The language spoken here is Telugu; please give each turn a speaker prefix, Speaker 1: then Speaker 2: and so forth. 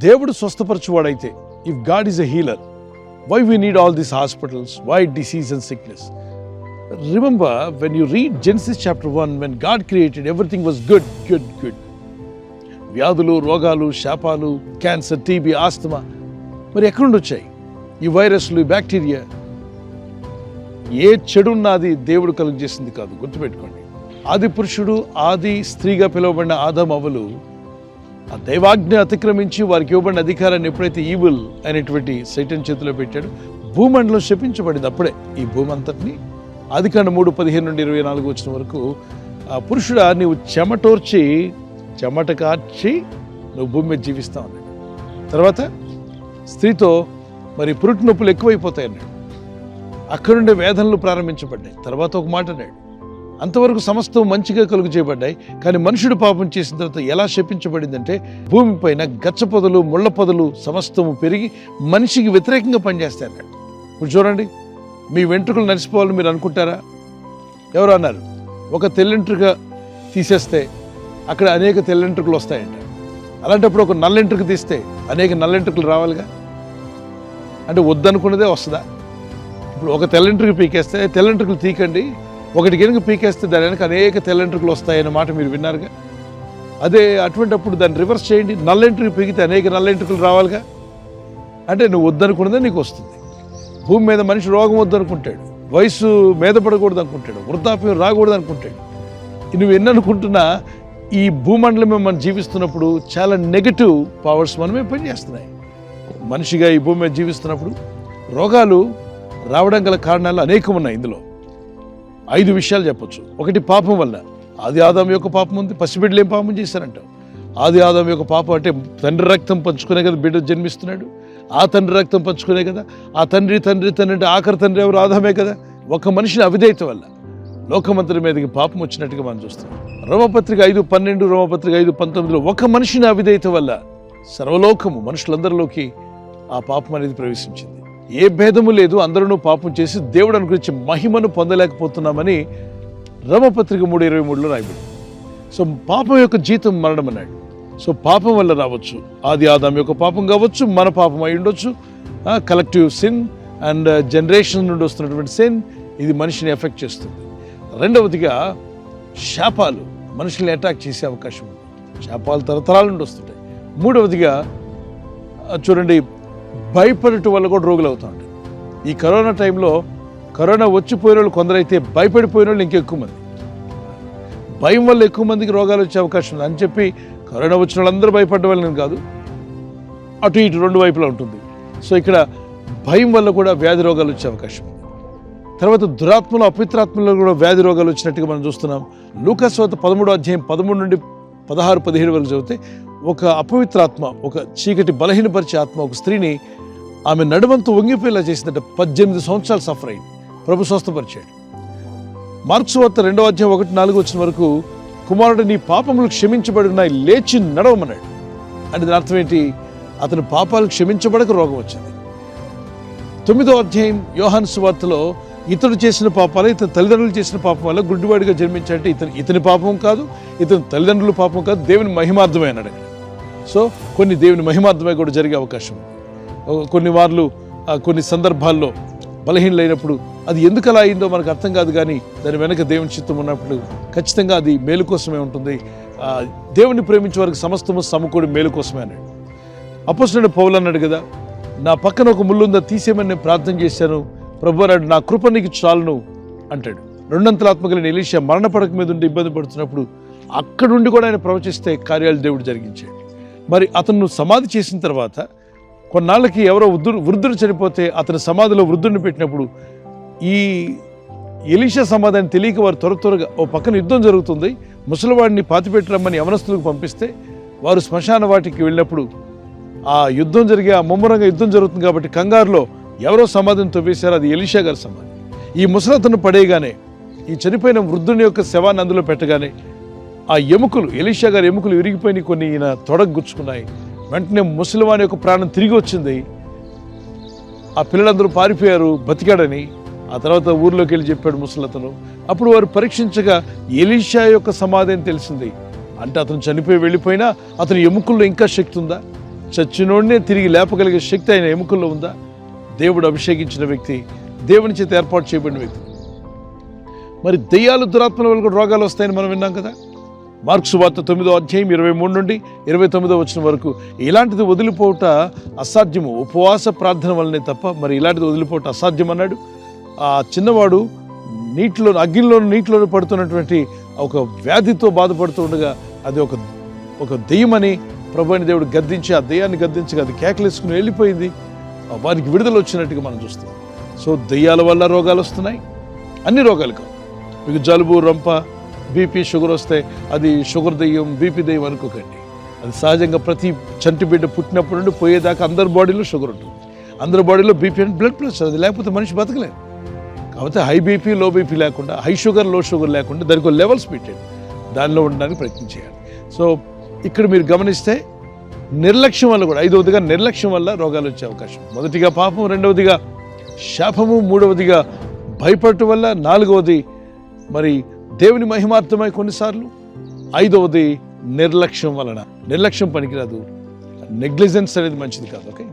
Speaker 1: దేవుడు స్వస్థపరచువాడైతే, if God is a healer, why we need all these hospitals, why disease and sickness? Remember, when you read Genesis chapter 1, when God created, everything was good. వ్యాధులు, రోగాలు, శాపాలు, క్యాన్సర్, టీబీ, ఆస్తమా మరి ఎక్కడి నుండి వచ్చాయి? ఈ వైరస్లు, ఈ బ్యాక్టీరియా, ఏ చెడున్నది దేవుడు కలుగు చేసింది కాదు, గుర్తుపెట్టుకోండి. ఆది పురుషుడు, ఆది స్త్రీగా పిలువబడిన ఆదాము అవ్వలు ఆ దైవాజ్ఞ అతిక్రమించి వారికి ఇవ్వబడిన అధికారాన్ని ఎప్పుడైతే ఈవిల్ అనేటువంటి సైటన్ చేతిలో పెట్టాడు, భూమండలం శపించబడింది. అప్పుడే ఈ భూమి అంతటిని ఆదికాండం 3:15 నుండి 24 వచ్చిన వరకు, ఆ పురుషుడా నీవు చెమట కార్చి నువ్వు భూమి మీద జీవిస్తా ఉన్నాడు. తర్వాత స్త్రీతో మరి పురుటి నొప్పులు ఎక్కువైపోతాయి అన్నాడు. అక్కడి నుండి వేదనలు ప్రారంభించబడ్డాయి. తర్వాత ఒక మాట అన్నాడు, అంతవరకు సమస్తం మంచిగా కలుగు చేయబడ్డాయి. కానీ మనుషుడు పాపం చేసిన తర్వాత ఎలా శపించబడిందంటే, భూమి పైన గచ్చ పొదలు, ముళ్ళ పొదలు సమస్తము పెరిగి మనిషికి వ్యతిరేకంగా పనిచేస్తాయి అన్నాడు. ఇప్పుడు చూడండి, మీ వెంట్రుకలు నడిచిపోవాలని మీరు అనుకుంటారా? ఎవరు అన్నారు? ఒక తెల్లెంట్రుక తీసేస్తే అక్కడ అనేక తెల్లెంట్రుకలు వస్తాయంట. అలాంటప్పుడు ఒక నల్లెంట్రుక తీస్తే అనేక నల్లెంట్రుకలు రావాలిగా. అంటే వద్దనుకున్నదే వస్తుందా? ఇప్పుడు ఒక తెల్లెంట్రుక పీకేస్తే, తెల్లెంట్రుకలు తీకండి, ఒకటి కనుక పీకేస్తే దాని వెనక అనేక తెల్లెంట్రుకలు వస్తాయన్న మాట మీరు విన్నారుగా. అదే అటువంటిప్పుడు దాన్ని రివర్స్ చేయండి, నల్లెంట్రుక పీకితే అనేక నల్లెంట్రుకలు రావాలిగా. అంటే నువ్వు వద్దనుకున్నదే నీకు వస్తుంది. భూమి మీద మనిషి రోగం వద్దనుకుంటాడు, వయసు మీద పడకూడదు అనుకుంటాడు, వృద్ధాప్యం రాకూడదు అనుకుంటాడు. నువ్వు ఎన్ననుకుంటున్నా ఈ భూమండలం మనం జీవిస్తున్నప్పుడు చాలా నెగటివ్ పవర్స్ మనమే పనిచేస్తున్నాయి. మనిషిగా ఈ భూమి మీద జీవిస్తున్నప్పుడు రోగాలు రావడం గల కారణాలు అనేకం ఉన్నాయి. ఇందులో 5 విషయాలు చెప్పొచ్చు. ఒకటి, పాపం వల్ల. ఆది ఆదాము యొక్క పాపం ఉంది. పసిబిడ్డలు ఏం పాపం చేశారంటావు? ఆది ఆదాము యొక్క పాపం అంటే తండ్రి రక్తం పంచుకునే కదా బిడ్డ జన్మిస్తున్నాడు. ఆ తండ్రి రక్తం పంచుకునే కదా. ఆ తండ్రి అంటే ఆఖరి తండ్రి ఎవరు? ఆదామే కదా. ఒక మనిషిని అవిధేయత వల్ల లోకమంతరి మీదకి పాపం వచ్చినట్టుగా మనం చూస్తాం. రోమపత్రిక 5:12, రోమపత్రిక 5:19 ఒక మనిషిని అవిధేయత వల్ల సర్వలోకము, మనుషులందరిలోకి ఆ పాపం అనేది ప్రవేశించింది. ఏ భేదము లేదు, అందరూ పాపం చేసి దేవుడు అనుగ్రహించి మహిమను పొందలేకపోతున్నామని రోమపత్రిక 3:23లో రాయబడింది. సో పాపం యొక్క జీతం మరణం అన్నాడు. సో పాపం వల్ల రావచ్చు, ఆది ఆదాము యొక్క పాపం కావచ్చు, మన పాపం అయి ఉండొచ్చు, కలెక్టివ్ సిన్ అండ్ జనరేషన్ నుండి వస్తున్నటువంటి సిన్, ఇది మనిషిని ఎఫెక్ట్ చేస్తుంది. రెండవదిగా, శాపాలు మనుషుల్ని అటాక్ చేసే అవకాశం ఉంది. శాపాలు తరతరాల నుండి వస్తుంటాయి. మూడవదిగా చూడండి, భయపడటం వల్ల కూడా రోగులు అవుతూ ఉంటాయి. ఈ కరోనా టైంలో కరోనా వచ్చిపోయిన వాళ్ళు కొందరైతే, భయపడిపోయిన వాళ్ళు ఇంకెక్కువ మంది. భయం వల్ల ఎక్కువ మందికి రోగాలు వచ్చే అవకాశం ఉంది అని చెప్పి కరోనా వచ్చిన వాళ్ళందరూ భయపడ్డ వాళ్ళని కాదు, అటు ఇటు 2 వైపులా ఉంటుంది. సో ఇక్కడ భయం వల్ల కూడా వ్యాధి రోగాలు వచ్చే అవకాశం ఉంది. తర్వాత దురాత్మలు, అపవిత్రాత్మలో కూడా వ్యాధి రోగాలు వచ్చినట్టుగా మనం చూస్తున్నాం. లూకాసు వార్త 13:13 నుండి 16-17 వరకు చదివితే, ఒక అపవిత్రాత్మ, ఒక చీకటి బలహీనపరిచే ఆత్మ ఒక స్త్రీని ఆమె నడుమంతో వంగిపోయేలా చేసిందట. 18 సంవత్సరాలు సఫర్ అయింది. ప్రభు స్వస్థపరిచాడు. మార్క్సు వార్త 2:1-4 వచ్చిన వరకు, కుమారుడు నీ పాపములు క్షమించబడి ఉన్నాయి, లేచి నడవమన్నాడు. అంటే దాని అర్థం ఏంటి? అతని పాపాలు క్షమించబడక రోగం వచ్చింది. 9వ అధ్యాయం యోహాను సువార్తలో, ఇతడు చేసిన పాపాలు, ఇతని తల్లిదండ్రులు చేసిన పాపం వల్ల గుడ్డివాడిగా జన్మించాలంటే ఇతని పాపం కాదు, ఇతని తల్లిదండ్రుల పాపం కాదు, దేవుని మహిమార్థమే అన్నాడు. సో కొన్ని దేవుని మహిమార్థమై కూడా జరిగే అవకాశం ఉంది. కొన్ని వార్లు, కొన్ని సందర్భాల్లో బలహీనలైనప్పుడు అది ఎందుకు అలా అయిందో మనకు అర్థం కాదు, కానీ దాని వెనక దేవుని చిత్తం ఉన్నప్పుడు ఖచ్చితంగా అది మేలు కోసమే ఉంటుంది. దేవుని ప్రేమించే వారికి సమస్తము సమకూడి మేలు కోసమే అన్నాడు. అపోస్తలుడైన పౌలు అన్నాడు కదా, నా పక్కన ఒక ముళ్ళుందా తీసేయమని నేను ప్రార్థన చేశాను, ప్రభువు అన్నాడు నా కృప నీకు చాలును అంటాడు. 2 ఆత్మగలిగిన ఎలీషా మరణ పడక మీద ఉండి ఇబ్బంది పడుతున్నప్పుడు అక్కడుండి కూడా ఆయన ప్రవచిస్తే కార్యాలు దేవుడు జరిగించాడు. మరి అతను సమాధి చేసిన తర్వాత కొన్నాళ్ళకి ఎవరో వృద్ధుడు చనిపోతే అతని సమాధిలో వృద్ధుడిని పెట్టినప్పుడు ఈ ఎలీషా సమాధానం తెలియక వారు త్వరగా ఓ పక్కన యుద్ధం జరుగుతుంది, ముసలివాడిని పాతిపెట్టరమ్మని యవనస్తులకు పంపిస్తే వారు శ్మశాన వాటికి వెళ్ళినప్పుడు ఆ యుద్ధం జరిగే, ఆ ముమ్మరంగా యుద్ధం జరుగుతుంది కాబట్టి కంగారులో ఎవరో సమాధిని తవ్వేశారు. అది ఎలీషా గారి సమాధి. ఈ ముసలతను పడేయగానే, ఈ చనిపోయిన వృద్ధుని యొక్క శవాన్ని అందులో పెట్టగానే ఆ ఎముకలు, ఎలీషా గారి ఎముకలు విరిగిపోయి కొన్ని ఈయన తొడకు గుచ్చుకున్నాయి. వెంటనే ముసలివాని యొక్క ప్రాణం తిరిగి వచ్చింది. ఆ పిల్లలందరూ పారిపోయారు బతికాడని. ఆ తర్వాత ఊర్లోకి వెళ్ళి చెప్పాడు ముసలతను. అప్పుడు వారు పరీక్షించగా ఎలీషా యొక్క సమాధి అని తెలిసింది. అంటే అతను చనిపోయి వెళ్ళిపోయినా అతని ఎముకల్లో ఇంకా శక్తి ఉందా? చచ్చినోడినే తిరిగి లేపగలిగే శక్తి ఆయన ఎముకల్లో ఉందా? దేవుడు అభిషేకించిన వ్యక్తి, దేవుని చేత ఏర్పాటు చేయబడిన వ్యక్తి. మరి దెయ్యాలు దురాత్మల వల్ల కూడా రోగాలు వస్తాయని మనం విన్నాం కదా. మార్కు సువార్త 9వ అధ్యాయం 23 నుండి 29వ వచనం వరకు ఇలాంటిది వదిలిపోవట అసాధ్యము, ఉపవాస ప్రార్థన వల్లనే తప్ప మరి ఇలాంటిది వదిలిపోవట అసాధ్యం అన్నాడు. ఆ చిన్నవాడు నీటిలో పడుతున్నటువంటి ఒక వ్యాధితో బాధపడుతూ ఉండగా అది ఒక దెయ్యమని ప్రభువైన దేవుడు గద్దించి ఆ దెయ్యాన్ని గద్దించగా అది కేకలేసుకుని వెళ్ళిపోయింది. వారికి విడుదల వచ్చినట్టుగా మనం చూస్తాం. సో దెయ్యాల వల్ల రోగాలు వస్తున్నాయి, అన్ని రోగాలు కావు. మీకు జలుబు, రొంప, బీపీ, షుగర్ వస్తే అది షుగర్ దెయ్యం, బీపీ దెయ్యం అనుకోకండి. అది సహజంగా ప్రతి చంటి బిడ్డ పుట్టినప్పటి నుండి పోయేదాకా అందరి బాడీలో షుగర్ ఉంటుంది, అందరి బాడీలో బీపీ అంటే బ్లడ్ ప్రెషర్, అది లేకపోతే మనిషి బతకలేదు. కాకపోతే హై బీపీ, లో బీపీ లేకుండా, హై షుగర్, లో షుగర్ లేకుండా దానికి లెవెల్స్ పెట్టాడు, దానిలో ఉండడానికి ప్రయత్నం చేయాలి. సో ఇక్కడ మీరు గమనిస్తే నిర్లక్ష్యం వల్ల కూడా, ఐదవదిగా నిర్లక్ష్యం వల్ల రోగాలు వచ్చే అవకాశం. మొదటిగా పాపం, రెండవదిగా శాపము, మూడవదిగా భయపడటం వల్ల, నాలుగవది మరి దేవుని మహిమార్థమై కొన్నిసార్లు, ఐదవది నిర్లక్ష్యం వలన. నిర్లక్ష్యం పనికిరాదు, నెగ్లిజెన్స్ అనేది మంచిది కాదు. ఓకే.